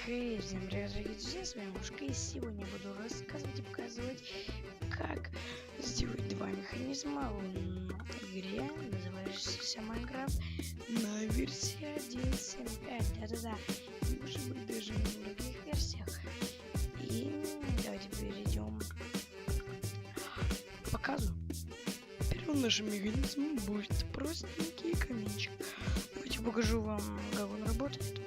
Хей, всем привет, дорогие друзья, с вами Мушка, и сегодня я буду рассказывать и показывать, как сделать два механизма в игре, называющейся Майнкрафт, на версии 1.7.5, да-да-да, может быть даже на других версиях. И давайте перейдем к показу. Первым нашим механизмом будет простенький каменчик. Давайте покажу вам, как он работает.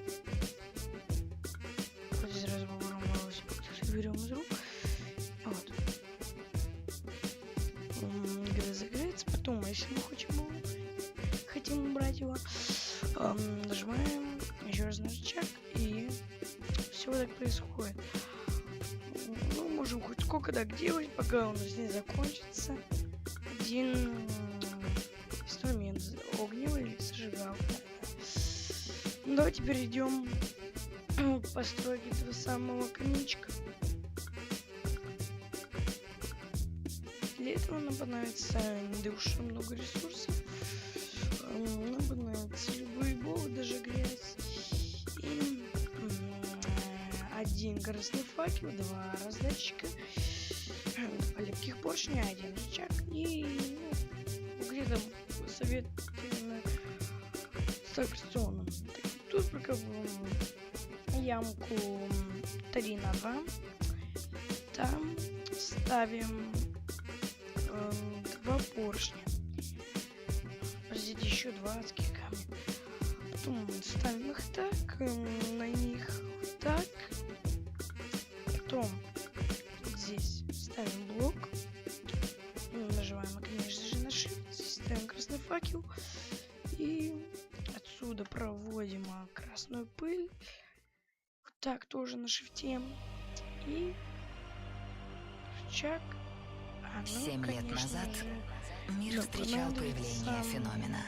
Сразу берем из рук. Вот. Когда загорается, потом, если мы хотим убрать его, нажимаем еще раз на рычаг, и все так происходит. Ну, можем хоть сколько так делать, пока у нас не закончится один инструмент, огневый или зажигалка. Давайте перейдем к постройке этого самого каменчика. Для этого нам понадобится не так уж много ресурсов. Нам понадобится любой блок, даже грязь. И один красный факел, два раздатчика, два легких поршня, один рычаг и где-то советую с аттракционом. Тут прикапываем ямку 3 на 2. Там ставим два поршня. Подождите, еще два адских камня. Потом ставим их так, на них так. Потом здесь ставим блок. Нажимаем, конечно же, на Shift. Здесь ставим красный факел. И отсюда проводим красную пыль. Вот так тоже на шифте. И рычаг. 7 лет назад мир встречал появление феномена.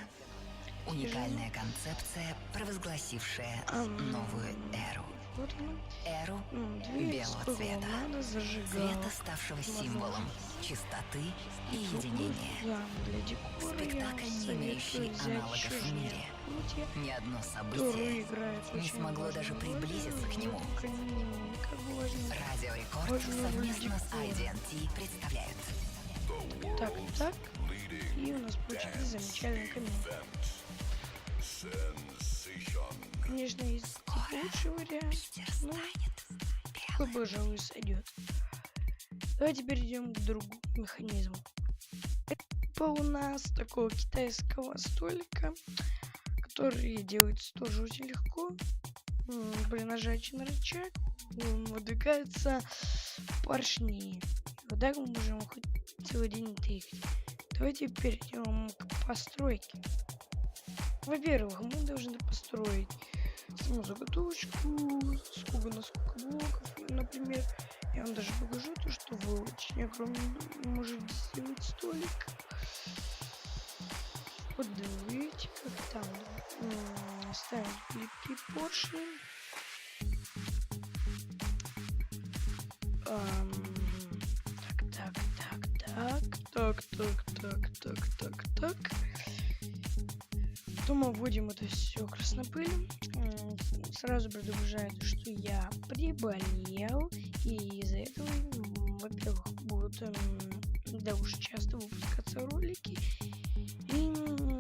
Уникальная концепция, провозгласившая новую эру. Эру белого цвета. Цвета, ставшего символом чистоты и единения. Спектакль, не имеющий аналогов в мире. Ни одно событие не смогло даже приблизиться к нему. Радио Рекорд совместно с IDT представляют. Так. И у нас получился замечательный камень. Конечно, есть лучший вариант, но такой, пожалуй, сойдет. Давайте перейдем к другому механизму. Это у нас такого китайского столика, который делается тоже очень легко. При нажатии на рычаг выдвигаются поршни. Вот так мы можем хоть целый день тыкать. Давайте перейдем к постройке. Во-первых, мы должны построить саму заготовочку, на сколько блоков, например. Я вам даже покажу то, что вы очень огромно можете сделать столик. Вот видите, как там ставим липкие поршни. Так. Потом мы вводим это все краснопылью. Сразу предупреждаю, что я приболел, и из-за этого, во-первых, будут да уж часто выпускаться ролики, и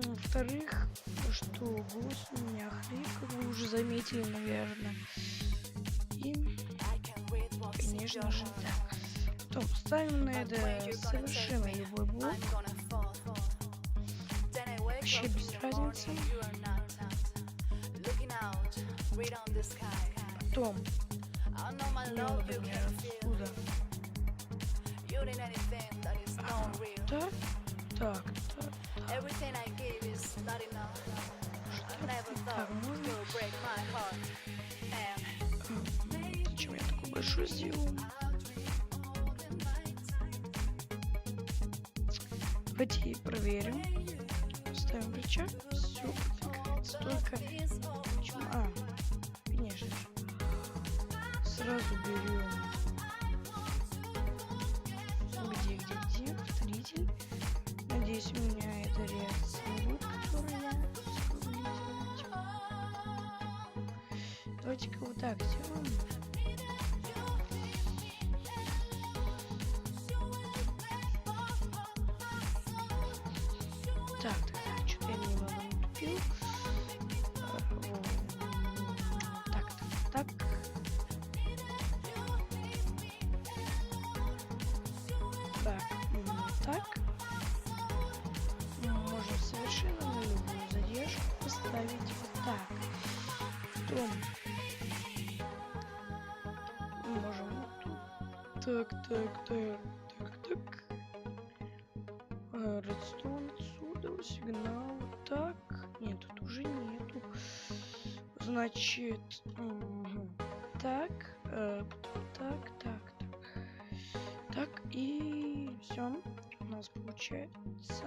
во-вторых, что голос у меня хрип, как вы уже заметили, наверное. И, конечно же, так. Потом ставим на это совершенно любой блок. Вообще без разницы. Потом, например, отсюда. Так. Так, можно? Зачем я такой большой сделал? Давайте проверим. Ставим рычаг. Все подвигается. Только... конечно же. Сразу берем. Где? Повторитель. Надеюсь, у меня это реакция будет, которую я Давайте-ка вот так сделаем. Так, что-то я немного натупил. Так. Так. Можно совершенно на любую задержку поставить вот так. Потом можем вот тут. Так. Редстоун отсюда, сигнал. Так. Нет, тут уже нету. Значит, так. Так, и все. У нас получается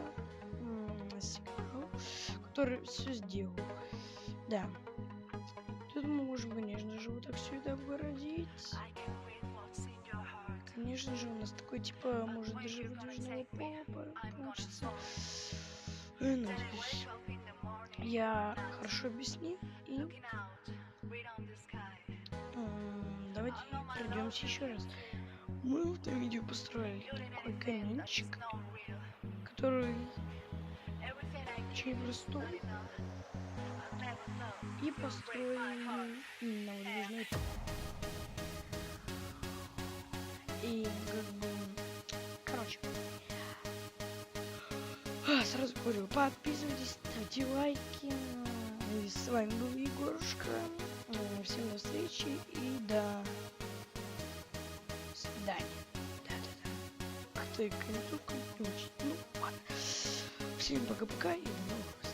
сигнал, который все сделал. Да. Тут мы можем, конечно же, вот так все это обгородить. Конечно же, у нас такой, типа, может, даже выдвижного пола получится. Надеюсь, я хорошо объяснил. И давайте пройдемся еще раз. Мы в этом видео построили такой каменчик, который очень простой, и построили на выдвижной пол. И как бы, короче, сразу говорю, подписывайтесь, ставьте лайки. И с вами был Егорушка. Всем до встречи и до свидания. Да. Как-то концовка не очень. Ну ладно. Всем пока-пока и до новых встреч.